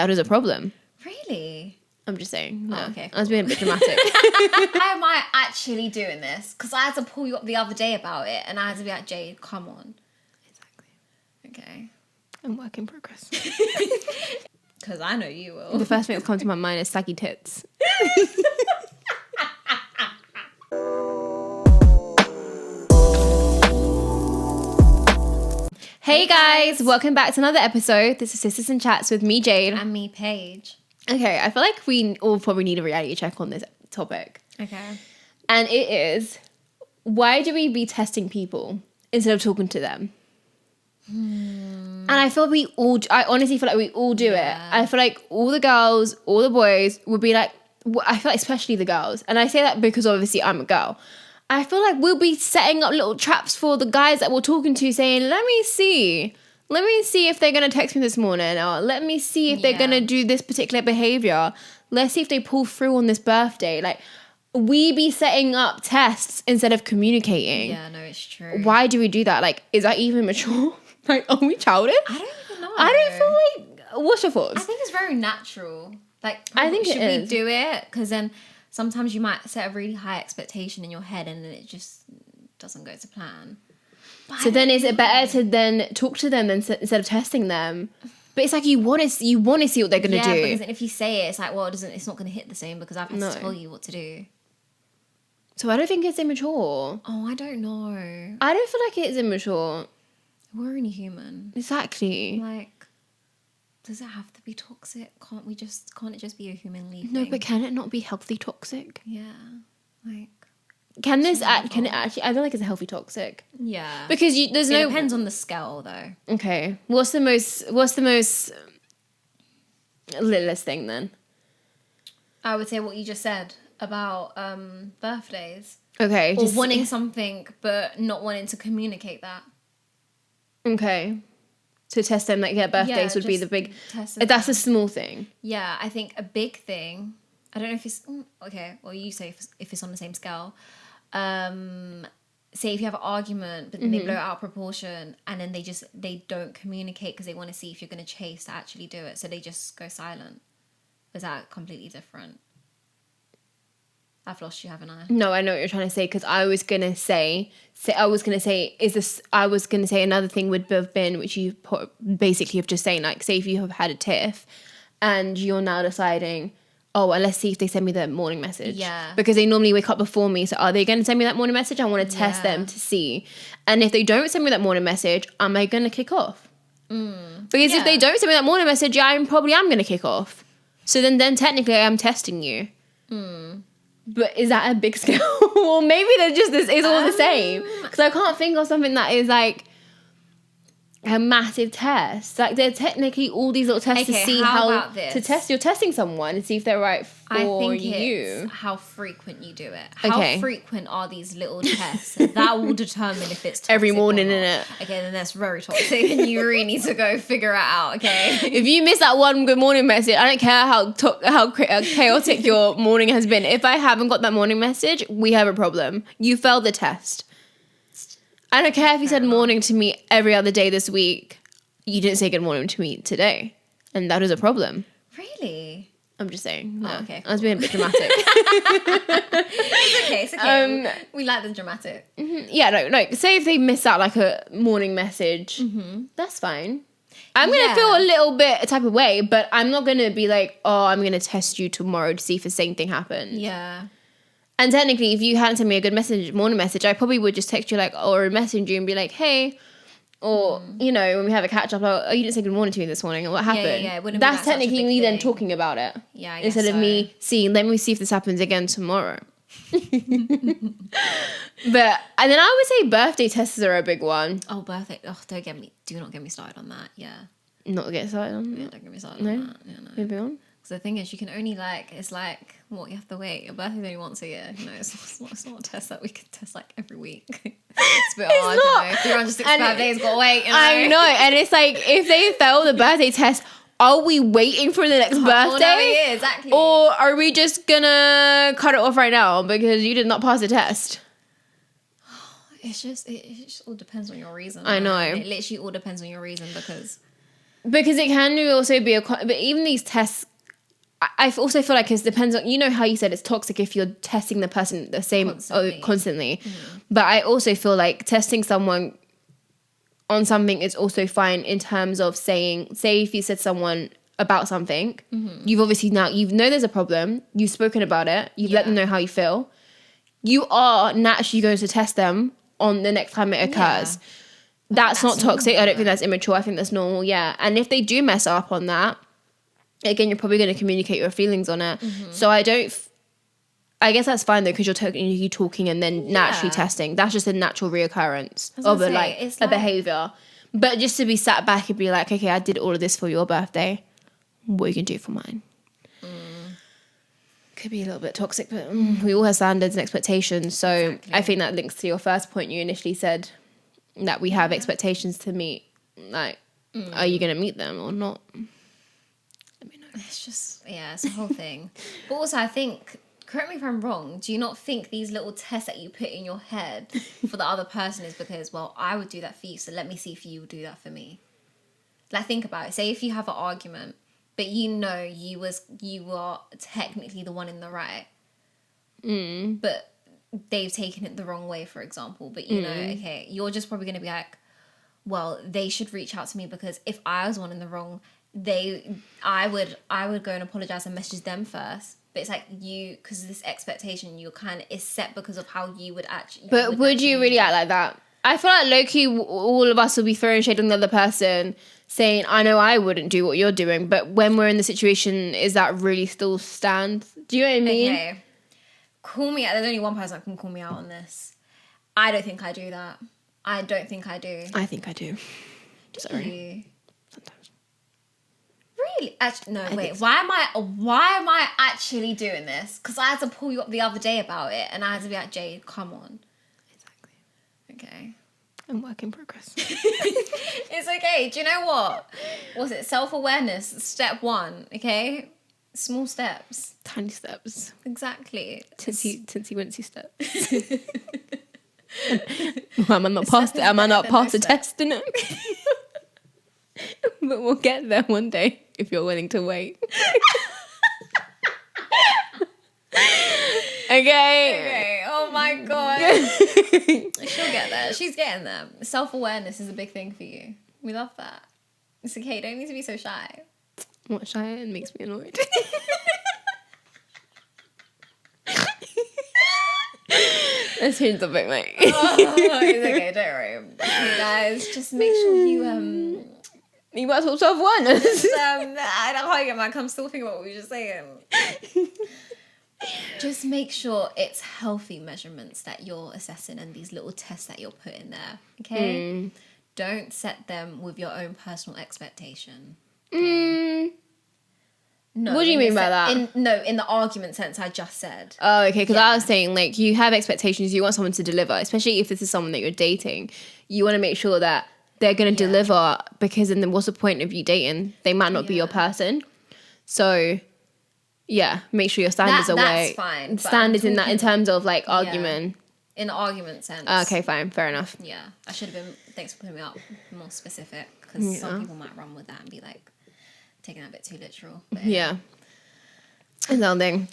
That is a problem. Really? I'm just saying. No. Oh, okay. I was being a bit dramatic. How am I actually doing this? Because I had to pull you up the other day about it, and I had to be like, Jade, come on. Exactly. Okay. I'm work in progress. Because I know you will. The first thing that's come to my mind is saggy tits. Hey guys, welcome back to another episode. This is Sisters and Chats with me, Jade. And me, Paige. Okay, I feel like we all probably need a reality check on this topic. Okay. And it is, why do we be testing people instead of talking to them? And I feel I honestly feel like we all do it. I feel like all the girls, all the boys would be like, I feel like especially the girls. And I say that because obviously I'm a girl. I feel like we'll be setting up little traps for the guys that we're talking to saying, let me see if they're going to text me this morning, or let me see if they're going to do this particular behavior. Let's see if they pull through on this birthday. Like, we be setting up tests instead of communicating. Yeah, no, it's true. Why do we do that? Like, is that even mature? Like, are we childish? I don't even know. I don't feel like, what's your thoughts? I think it's very natural. Like, I think should it we is. do it? Because then sometimes you might set a really high expectation in your head and then it just doesn't go to plan. But So then is it better to then talk to them instead of testing them? But it's like you want to see what they're going to do. because then if you say it, it's like, well, it's not going to hit the same because I've had No. to tell you what to do. So I don't think it's immature. Oh, I don't know. I don't feel like it is immature. We're only human. Exactly. Like, does it have to be toxic? Can't it just be a humanly No, thing? but can it not be healthy toxic? Yeah. Like, Can it actually, I feel like it's a healthy toxic. yeah. Because there's no... It depends on the scale though. Okay. What's the most littlest thing then? I would say what you just said about birthdays. Okay. Or wanting something but not wanting to communicate that. Okay. To test them, like, birthdays would be the big... That's a small thing. Yeah, I think a big thing, I don't know if it's... Okay, well, you say if it's on the same scale. Say if you have an argument, but then they blow it out of proportion, and then they don't communicate because they want to see if you're going to chase to actually do it. So they just go silent. Is that completely different? I've lost you, haven't I? No, I know what you're trying to say, because I was gonna say another thing would have been, which you basically have just saying, like, say if you have had a tiff and you're now deciding, oh, well, let's see if they send me the morning message. Yeah. Because they normally wake up before me, so are they going to send me that morning message? I want to test them to see. And if they don't send me that morning message, am I going to kick off? Because if they don't send me that morning message, I probably am going to kick off. So then technically I am testing you. But is that a big scale? Or maybe they're just it's all the same. Because I can't think of something that is like a massive test. Like, they're technically all these little tests to see how to test. You're testing someone and see if they're right for you. I think it's how frequent you do it. How frequent are these little tests? That will determine if it's toxic every morning, or not. innit? Okay, then that's very toxic, and you really need to go figure it out. Okay. If you miss that one good morning message, I don't care how chaotic your morning has been. If I haven't got that morning message, we have a problem. You failed the test. I don't care if you said morning to me every other day this week. You didn't say good morning to me today. And that is a problem. Really? I'm just saying. No. Oh, okay. I was being a bit dramatic. It's okay. We like the dramatic. Yeah, no. Say if they miss out like a morning message, that's fine. I'm going to feel a little bit a type of way, but I'm not going to be like, oh, I'm going to test you tomorrow to see if the same thing happened. Yeah. And technically, if you hadn't sent me a good morning message, I probably would just text you or message you and be like, hey, or, you know, when we have a catch up, like, oh, you didn't say good morning to me this morning, and what happened? Yeah. It wouldn't That's be technically me then talking about it. Yeah, I guess instead of me seeing, let me see if this happens again tomorrow. And then I would say birthday tests are a big one. Oh, birthday. Oh, do not get me started on that. Yeah. Not get started on Yeah, that? don't get me started on that. Yeah, no. Moving on. So the thing is, you can only it's like, what, you have to wait. Your birthday's only once a year. You know, it's not a test that we can test like every week. It's a bit hard, not. you know. 365 days, gotta wait, you know. I know, and it's like, if they fail the birthday test, are we waiting for the next birthday? Oh, no, yeah, exactly. Or are we just gonna cut it off right now because you did not pass the test? It just all depends on your reason. I know. It literally all depends on your reason because Because it can also be but even these tests, I also feel like it depends on, you know how you said it's toxic if you're testing the person the same constantly. But I also feel like testing someone on something is also fine in terms of saying, say if you said someone about something, you've obviously now, you know there's a problem, you've spoken about it, you've let them know how you feel, you are naturally going to test them on the next time it occurs. That's not toxic. I don't think that's immature. I think that's normal. Yeah. And if they do mess up on that, again, you're probably going to communicate your feelings on it. So I guess that's fine though, because you're talking and then naturally testing. That's just a natural reoccurrence of a behavior. But just to be sat back and be like, okay, I did all of this for your birthday. What are you going to do for mine? Could be a little bit toxic, but we all have standards and expectations. So I think that links to your first point you initially said, that we have expectations to meet. Like, are you going to meet them or not? Let me know. It's just, it's a whole thing. But also, I think, correct me if I'm wrong, do you not think these little tests that you put in your head for the other person is because, well, I would do that for you, so let me see if you will do that for me? Like, think about it. Say if you have an argument, but you know you are technically the one in the right. But they've taken it the wrong way, for example. But you know, okay, you're just probably going to be like, well, they should reach out to me because if I was one in the wrong, I would go and apologize and message them first. But it's like because this expectation you kind of is set because of how you would actually. But would you really act like that? I feel like low-key, all of us will be throwing shade on the other person, saying, I know I wouldn't do what you're doing. But when we're in the situation, is that really still stand? Do you know what I mean? Okay. Call me out. There's only one person that can call me out on this. I don't think I do that. I don't think I do. I think I do. Sorry. You? Sometimes. Really? Actually, no, wait. So. Why am I actually doing this? Because I had to pull you up the other day about it, and I had to be like, Jade, come on. Exactly. Okay. I'm work in progress. It's okay. Do you know what? Was it self-awareness? Step 1, okay? Small steps. Tiny steps. Exactly. Tinsy wincy steps. Am I not past it? Am I not past the test in it? But we'll get there one day if you're willing to wait. Okay. Oh my god. She'll get there. She's getting there. Self-awareness is a big thing for you. We love that. It's okay. You don't need to be so shy. What, shy? It makes me annoyed. Let's change the topic, mate. It's okay, don't worry. Okay, guys, just make sure you You might as well self-awareness. I can't get my. I'm still thinking about what we were just saying. Just make sure it's healthy measurements that you're assessing and these little tests that you're putting there. Okay? Don't set them with your own personal expectation. Okay? No, what do you mean by that? In the argument sense I just said. Oh, okay, because I was saying, like, you have expectations, you want someone to deliver, especially if this is someone that you're dating. You want to make sure that they're going to deliver, because then what's the point of you dating? They might not be your person. So, yeah, make sure your standards are that's fine. Standards in terms of, like, argument. In the argument sense. Okay, fine, fair enough. Yeah, I should have been, thanks for putting me up more specific, because some people might run with that and be like, taking that a bit too literal. But yeah. Something.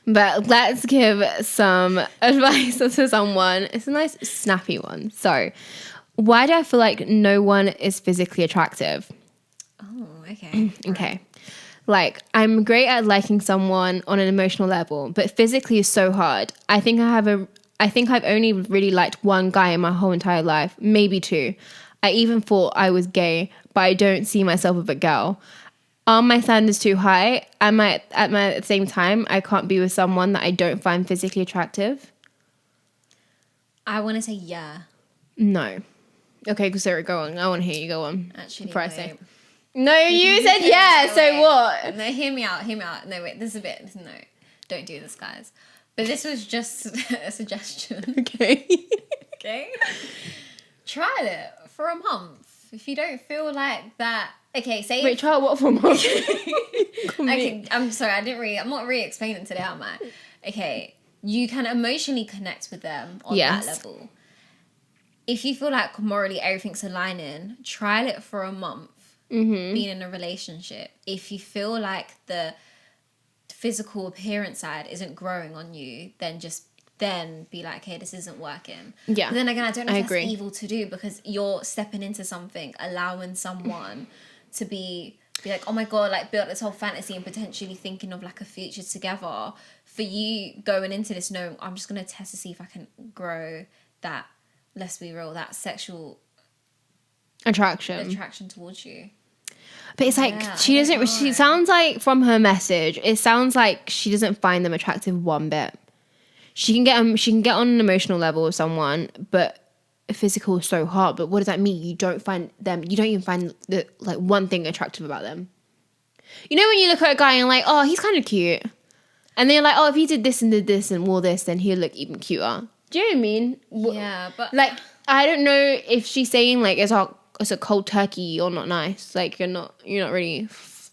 But let's give some advice to someone. It's a nice snappy one. So, why do I feel like no one is physically attractive? Oh, okay. Okay. Like, I'm great at liking someone on an emotional level, but physically is so hard. I think I've only really liked one guy in my whole entire life, maybe 2. I even thought I was gay, but I don't see myself with a girl. Are my standards too high? At the same time, I can't be with someone that I don't find physically attractive? I want to say yeah. No. Okay, Sarah, go on. I want to hear you go on. Actually, before I say. No, you said yeah, so what? No, hear me out. No, wait, this is a bit, no, don't do this, guys. But this was just a suggestion. Okay. Okay? Try it for a month. If you don't feel like that, okay, say... Wait, try what for a month? Okay, I'm sorry, I'm not really explaining today, am I? Okay, you can emotionally connect with them on that level. If you feel like morally everything's aligning, trial it for a month. being in a relationship, if you feel like the physical appearance side isn't growing on you, then be like, hey, this isn't working. Yeah. But then again, I don't know if that's agree. evil to do, because you're stepping into something, allowing someone to be like, oh my God, like build this whole fantasy and potentially thinking of like a future together. For you going into this knowing, I'm just going to test to see if I can grow that, let's be real, that sexual attraction towards you. But it's like, she sounds like, from her message, it sounds like she doesn't find them attractive one bit. She can get on an emotional level with someone, but physical is so hard. But what does that mean? You don't even find the like one thing attractive about them. You know when you look at a guy and like, oh, he's kind of cute. And then you're like, oh, if he did this and wore this, then he'll look even cuter. Do you know what I mean? Yeah, but like, I don't know if she's saying like it's a cold turkey, you're not nice. Like you're not really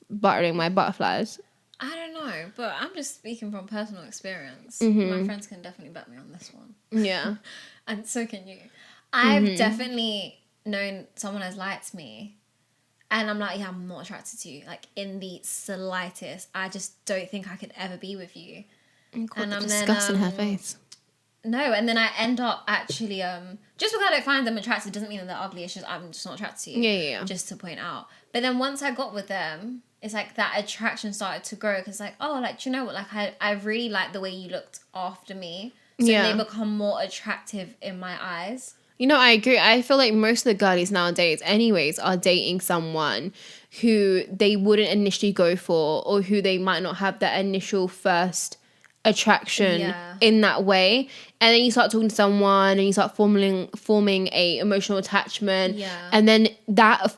buttering my butterflies. I don't know, but I'm just speaking from personal experience. Mm-hmm. My friends can definitely back me on this one. Yeah. And so can you. I've definitely known someone has liked me, and I'm like, yeah, I'm not attracted to you. Like, in the slightest. I just don't think I could ever be with you. God, and I'm disgusting her face. No, and then I end up actually, just because I don't find them attractive doesn't mean that they're ugly. It's just I'm just not attracted to you. Yeah. Just to point out. But then once I got with them, it's like that attraction started to grow, because like, oh, like, do you know what? Like, I really like the way you looked after me. So they become more attractive in my eyes. You know, I agree. I feel like most of the girlies nowadays anyways are dating someone who they wouldn't initially go for, or who they might not have that initial first attraction in that way. And then you start talking to someone and you start forming a emotional attachment. And then that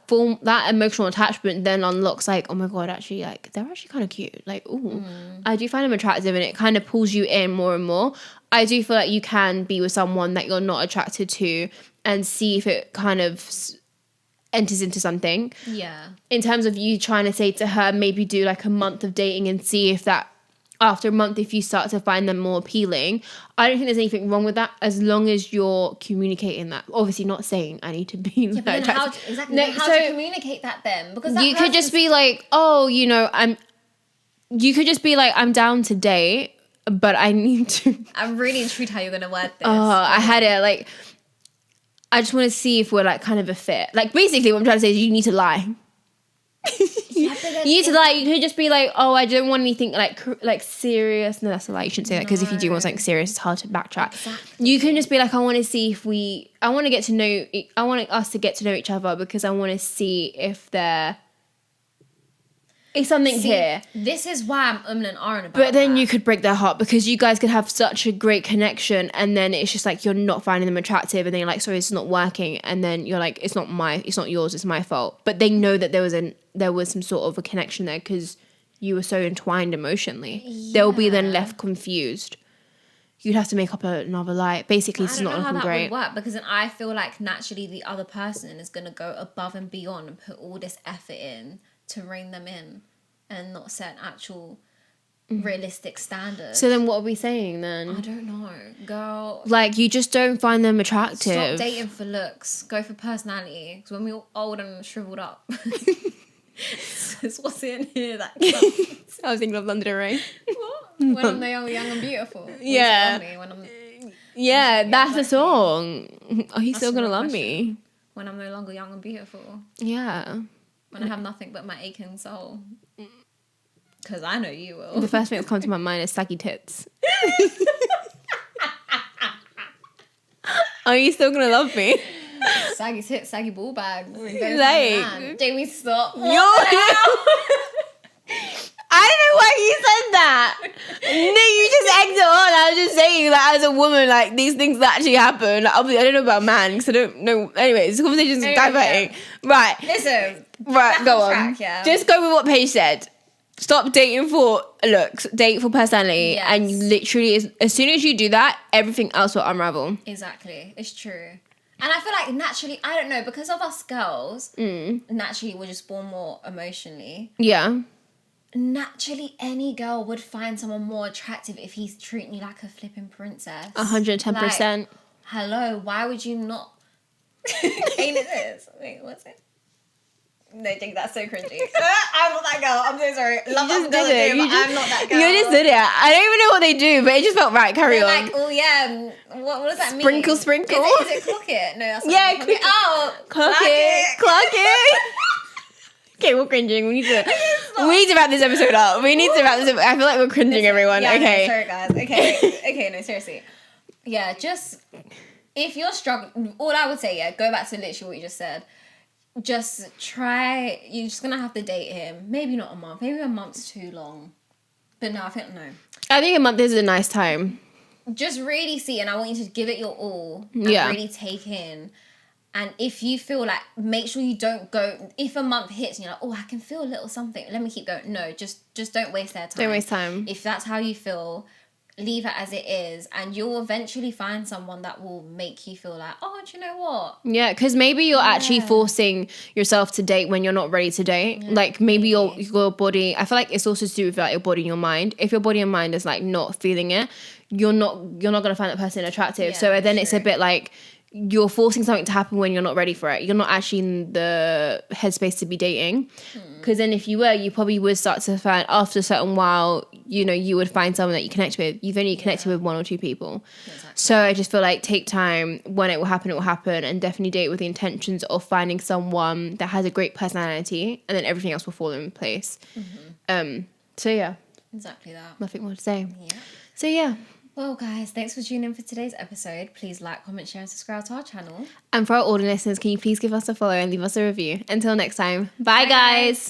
emotional attachment then unlocks like, oh my God, actually, like, they're actually kind of cute. Like, ooh, I do find them attractive, and it kind of pulls you in more and more. I do feel like you can be with someone that you're not attracted to and see if it kind of enters into something. Yeah. In terms of you trying to say to her, maybe do like a month of dating and see if that, after a month, if you start to find them more appealing. I don't think there's anything wrong with that, as long as you're communicating that. Obviously not saying I need to be but then how to communicate that then? Because that you could just be like, oh, you could just be like, I'm down to date, but I need to. I'm really intrigued how you're going to word this. I had it like, I just want to see if we're like kind of a fit. Like, basically what I'm trying to say is you need to lie. You need to lie. You could just be like, oh, I don't want anything like serious. No, that's a lie. You shouldn't say that, because if you do want something serious, it's hard to backtrack. Exactly. You can just be like, I want to see if I want us to get to know each other, because I want to see if there is something here. This is why I'm and ahhing about. But then you could break their heart, because you guys could have such a great connection, and then it's just like you're not finding them attractive, and then you're like, sorry, it's not working, and then you're like, it's not yours, it's my fault. But they know that there was some sort of a connection there, because you were so entwined emotionally. They'll be then left confused. You'd have to make up another lie. Basically, it's not looking great. I don't know how that would work, because then I feel like naturally the other person is going to go above and beyond and put all this effort in to rein them in and not set an actual realistic standard. So then what are we saying then? I don't know, girl. Like, you just don't find them attractive. Stop dating for looks. Go for personality. Because when we're all old and shriveled up, it's what's in here that counts. I was thinking of London Rain. What? When I'm the young and beautiful. Yeah, that's the song. Are you still gonna love me? When I'm no longer young and beautiful. Yeah. When I have nothing but my aching soul. Because I know you will. The first thing that's come to my mind is saggy tits. Are you still gonna love me? Saggy tits, saggy ball bag. Like, Jamie, stop. I don't know why you said that. No, you just egged it on. I was just saying that as a woman, like, these things that actually happen. Like, obviously, I don't know about man, because I don't know. Anyways, this conversation's diverting. Yeah. Right. Listen. Right, go on. Track, yeah. Just go with what Paige said. Stop dating for looks. Date for personality. Yes. And you literally, as soon as you do that, everything else will unravel. Exactly. It's true. And I feel like naturally, I don't know, because of us girls, naturally we're just born more emotionally. Yeah. Naturally, any girl would find someone more attractive if he's treating you like a flipping princess. 110%. Like, hello, why would you not? Ain't it this? Wait, what's it? No, Jake, that's so cringy. I'm not that girl. I'm so sorry. Love just that girl, did it. I'm not that girl. You just did it. I don't even know what they do, but it just felt right. Carry They're on. like, oh yeah, what does that mean? Sprinkle. Is it clock it? No, that's not Yeah, clock it. Oh, Clock it. Okay, we're cringing. We need to wrap this episode up. I feel like we're cringing, everyone. Yeah, okay. No, sorry, guys. Okay, no, seriously. Yeah, just if you're struggling, all I would say, go back to literally what you just said. Just try. You're just gonna have to date him. Maybe not a month. Maybe a month's too long. But no, I think no. I think a month is a nice time. Just really see, and I want you to give it your all. And really take in. And if you feel like, make sure you don't go. If a month hits and you're like, oh, I can feel a little something. Let me keep going. No, just don't waste their time. Don't waste time. If that's how you feel, leave it as it is, and you'll eventually find someone that will make you feel like, oh, do you know what? Yeah, because maybe you're actually forcing yourself to date when you're not ready to date. Yeah, like maybe your body. I feel like it's also to do with like your body and your mind. If your body and mind is like not feeling it, you're not gonna find that person attractive. So then it's a bit like you're forcing something to happen when you're not ready for it. You're not actually in the headspace to be dating. Because then if you were, you probably would start to find after a certain while, you would find someone that you connect with. You've only connected with one or two people. Exactly. So I just feel like take time. When it will happen, and definitely date with the intentions of finding someone that has a great personality, and then everything else will fall in place. So yeah. Exactly that. Nothing more to say. Yeah. So yeah. Well, guys, thanks for tuning in for today's episode. Please like, comment, share, and subscribe to our channel. And for our audio listeners, can you please give us a follow and leave us a review? Until next time. Bye guys.